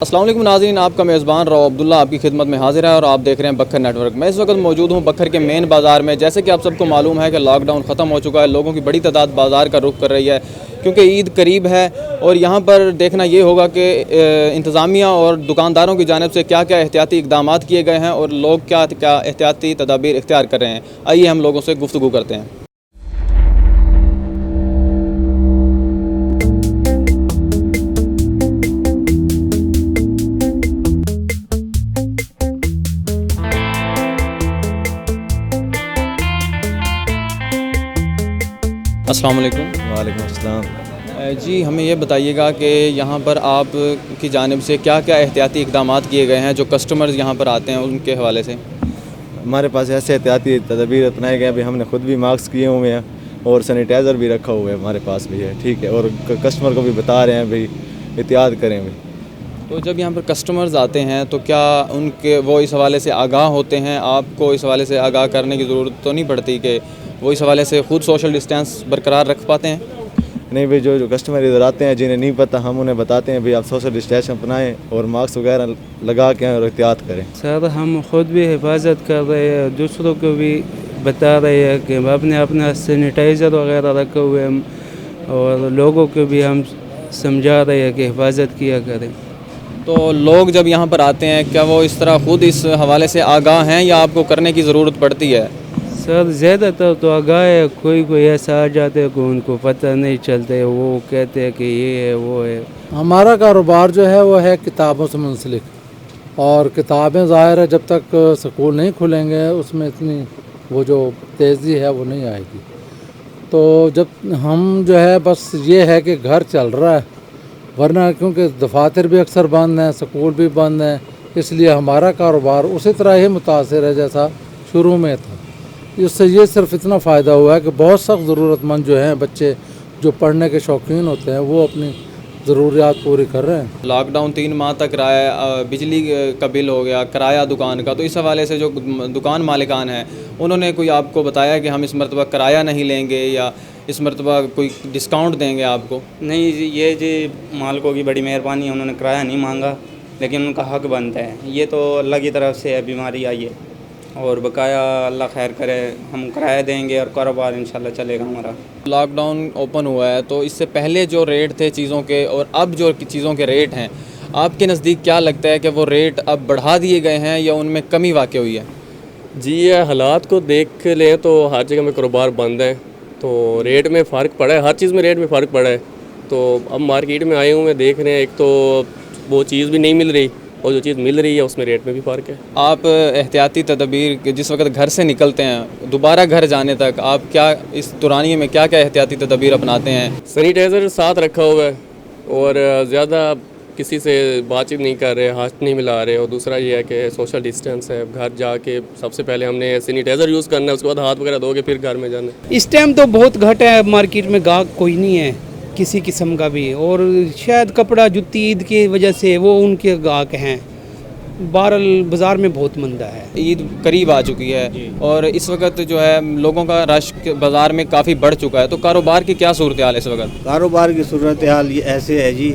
السلام علیکم ناظرین، آپ کا میزبان رو عبداللہ آپ کی خدمت میں حاضر ہے اور آپ دیکھ رہے ہیں بکھر نیٹ ورک۔ میں اس وقت موجود ہوں بکھر کے مین بازار میں۔ جیسے کہ آپ سب کو معلوم ہے کہ لاک ڈاؤن ختم ہو چکا ہے، لوگوں کی بڑی تعداد بازار کا رخ کر رہی ہے کیونکہ عید قریب ہے، اور یہاں پر دیکھنا یہ ہوگا کہ انتظامیہ اور دکانداروں کی جانب سے کیا کیا احتیاطی اقدامات کیے گئے ہیں اور لوگ کیا کیا احتیاطی تدابیر اختیار کر رہے ہیں۔ آئیے ہم لوگوں سے گفتگو کرتے ہیں۔ السلام علیکم۔ وعلیکم السلام۔ جی ہمیں یہ بتائیے گا کہ یہاں پر آپ کی جانب سے کیا کیا احتیاطی اقدامات کیے گئے ہیں جو کسٹمرز یہاں پر آتے ہیں ان کے حوالے سے؟ ہمارے پاس ایسے احتیاطی تدابیر اپنائے گئے ہیں، ہم نے خود بھی ماسک کیے ہوئے ہیں اور سینیٹائزر بھی رکھا ہوا ہے، ہمارے پاس بھی ہے، ٹھیک ہے، اور کسٹمر کو بھی بتا رہے ہیں بھائی احتیاط کریں بھائی۔ تو جب یہاں پر کسٹمرز آتے ہیں تو کیا ان کے وہ اس حوالے سے آگاہ ہوتے ہیں؟ آپ کو اس حوالے سے آگاہ کرنے کی ضرورت تو نہیں پڑتی کہ وہ اس حوالے سے خود سوشل ڈسٹینس برقرار رکھ پاتے ہیں؟ نہیں بھائی، جو کسٹمر ادھر آتے ہیں جنہیں نہیں پتہ، ہم انہیں بتاتے ہیں بھائی آپ سوشل ڈسٹینس اپنائیں اور ماسک وغیرہ لگا کے اور احتیاط کریں۔ سر ہم خود بھی حفاظت کر رہے ہیں، دوسروں کو بھی بتا رہے ہیں کہ اپنا سینیٹائزر وغیرہ رکھے ہوئے ہیں، اور لوگوں کو بھی ہم سمجھا رہے ہیں کہ حفاظت کیا کریں۔ تو لوگ جب یہاں پر آتے ہیں کیا وہ اس طرح خود اس حوالے سے آگاہ ہیں یا آپ کو کرنے کی ضرورت پڑتی ہے؟ سر زیادہ تر تو آگاہ ہے، کوئی ایسا آ جاتے کہ ان کو پتہ نہیں چلتے، وہ کہتے ہیں کہ یہ ہے وہ ہے۔ ہمارا کاروبار جو ہے وہ ہے کتابوں سے منسلک، اور کتابیں ظاہر ہے جب تک سکول نہیں کھلیں گے اس میں اتنی وہ جو تیزی ہے وہ نہیں آئے گی۔ تو جب ہم جو ہے بس یہ ہے کہ گھر چل رہا ہے، ورنہ کیونکہ دفاتر بھی اکثر بند ہیں، سکول بھی بند ہیں، اس لیے ہمارا کاروبار اسی طرح ہی متاثر ہے جیسا شروع میں تھا۔ اس سے یہ صرف اتنا فائدہ ہوا ہے کہ بہت سخت ضرورت مند جو ہیں بچے جو پڑھنے کے شوقین ہوتے ہیں وہ اپنی ضروریات پوری کر رہے ہیں۔ لاک ڈاؤن 3 ماہ تک رہا، بجلی کا بل ہو گیا، کرایہ دکان کا، تو اس حوالے سے جو دکان مالکان ہیں انہوں نے کوئی آپ کو بتایا کہ ہم اس مرتبہ کرایہ نہیں لیں گے یا اس مرتبہ کوئی ڈسکاؤنٹ دیں گے آپ کو؟ نہیں جی، یہ جی مالکوں کی بڑی مہربانی ہے، انہوں نے کرایہ نہیں مانگا، لیکن ان کا حق بنتا ہے۔ یہ تو اللہ کی طرف سے ہے، بیماری آئی ہے، اور بقایا اللہ خیر کرے، ہم کرایہ دیں گے اور کاروبار انشاءاللہ چلے گا ہمارا۔ لاک ڈاؤن اوپن ہوا ہے تو اس سے پہلے جو ریٹ تھے چیزوں کے اور اب جو چیزوں کے ریٹ ہیں، آپ کے نزدیک کیا لگتا ہے کہ وہ ریٹ اب بڑھا دیے گئے ہیں یا ان میں کمی واقع ہوئی ہے؟ جی یہ حالات کو دیکھ لیں تو ہر جگہ میں کاروبار بند ہے، تو ریٹ میں فرق پڑا ہے، ہر چیز میں ریٹ میں فرق پڑا ہے۔ تو اب مارکیٹ میں آئے ہوئے دیکھ رہے ہیں، ایک تو وہ چیز بھی نہیں مل رہی اور جو چیز مل رہی ہے اس میں ریٹ میں بھی فرق ہے۔ آپ احتیاطی تدابیر جس وقت گھر سے نکلتے ہیں دوبارہ گھر جانے تک آپ کیا اس دورانیے میں کیا کیا احتیاطی تدابیر اپناتے ہیں؟ سینیٹائزر ساتھ رکھا ہوا ہے، اور زیادہ کسی سے بات چیت نہیں کر رہے، ہاتھ نہیں ملا رہے، اور دوسرا یہ ہے کہ سوشل ڈسٹینس ہے، گھر جا کے سب سے پہلے ہم نے سینیٹائزر یوز کرنا ہے، اس کے بعد ہاتھ وغیرہ دھو کے پھر گھر میں جانا ہے۔ اس ٹائم تو بہت گھٹ ہے، مارکیٹ میں گاہک کوئی نہیں ہے کسی قسم کا بھی، اور شاید کپڑا جوتی عید کی وجہ سے وہ ان کے گاہک ہیں، بہرحال بازار میں بہت مندہ ہے۔ عید قریب آ چکی ہے اور اس وقت جو ہے لوگوں کا رش بازار میں کافی بڑھ چکا ہے، تو کاروبار کی کیا صورتحال ہے اس وقت؟ کاروبار کی صورتحال یہ ایسے ہے جی،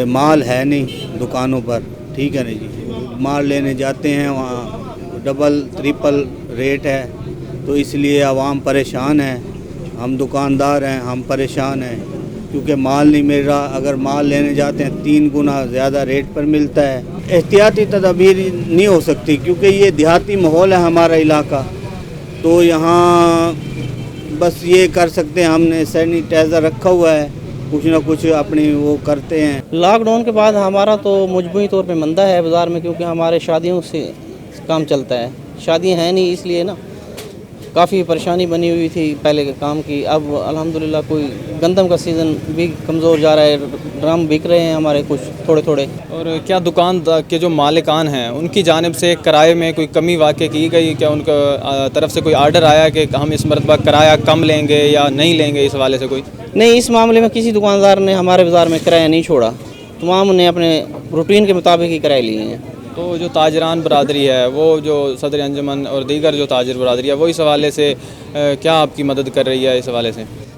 مال ہے نہیں دکانوں پر، ٹھیک ہے نا جی، مال لینے جاتے ہیں وہاں ڈبل ٹرپل ریٹ ہے، تو اس لیے عوام پریشان ہے، ہم دکاندار ہیں ہم پریشان ہیں کیونکہ مال نہیں مل رہا، اگر مال لینے جاتے ہیں 3 گنا زیادہ ریٹ پر ملتا ہے۔ احتیاطی تدابیر نہیں ہو سکتی کیونکہ یہ دیہاتی ماحول ہے ہمارا علاقہ، تو یہاں بس یہ کر سکتے ہیں، ہم نے سینیٹائزر رکھا ہوا ہے، کچھ نہ کچھ اپنی وہ کرتے ہیں۔ لاک ڈاؤن کے بعد ہمارا تو مجموعی طور پہ مندہ ہے بازار میں، کیونکہ ہمارے شادیوں سے کام چلتا ہے، شادیاں ہیں نہیں، اس لیے نا کافی پریشانی بنی ہوئی تھی پہلے کے کام کی۔ اب الحمدللہ کوئی گندم کا سیزن بھی کمزور جا رہا ہے، ڈرم بک رہے ہیں ہمارے کچھ تھوڑے تھوڑے۔ اور کیا دکان کے جو مالکان ہیں ان کی جانب سے کرائے میں کوئی کمی واقع کی گئی؟ کیا ان کا طرف سے کوئی آرڈر آیا کہ ہم اس مرتبہ کرایہ کم لیں گے یا نہیں لیں گے؟ اس حوالے سے کوئی نہیں، اس معاملے میں کسی دکاندار نے ہمارے بازار میں کرایہ نہیں چھوڑا، تمام نے اپنے روٹین کے مطابق ہی کرایہ لیے ہیں۔ تو جو تاجران برادری ہے، وہ جو صدر انجمن اور دیگر جو تاجر برادری ہے، وہ اس حوالے سے کیا آپ کی مدد کر رہی ہے اس حوالے سے؟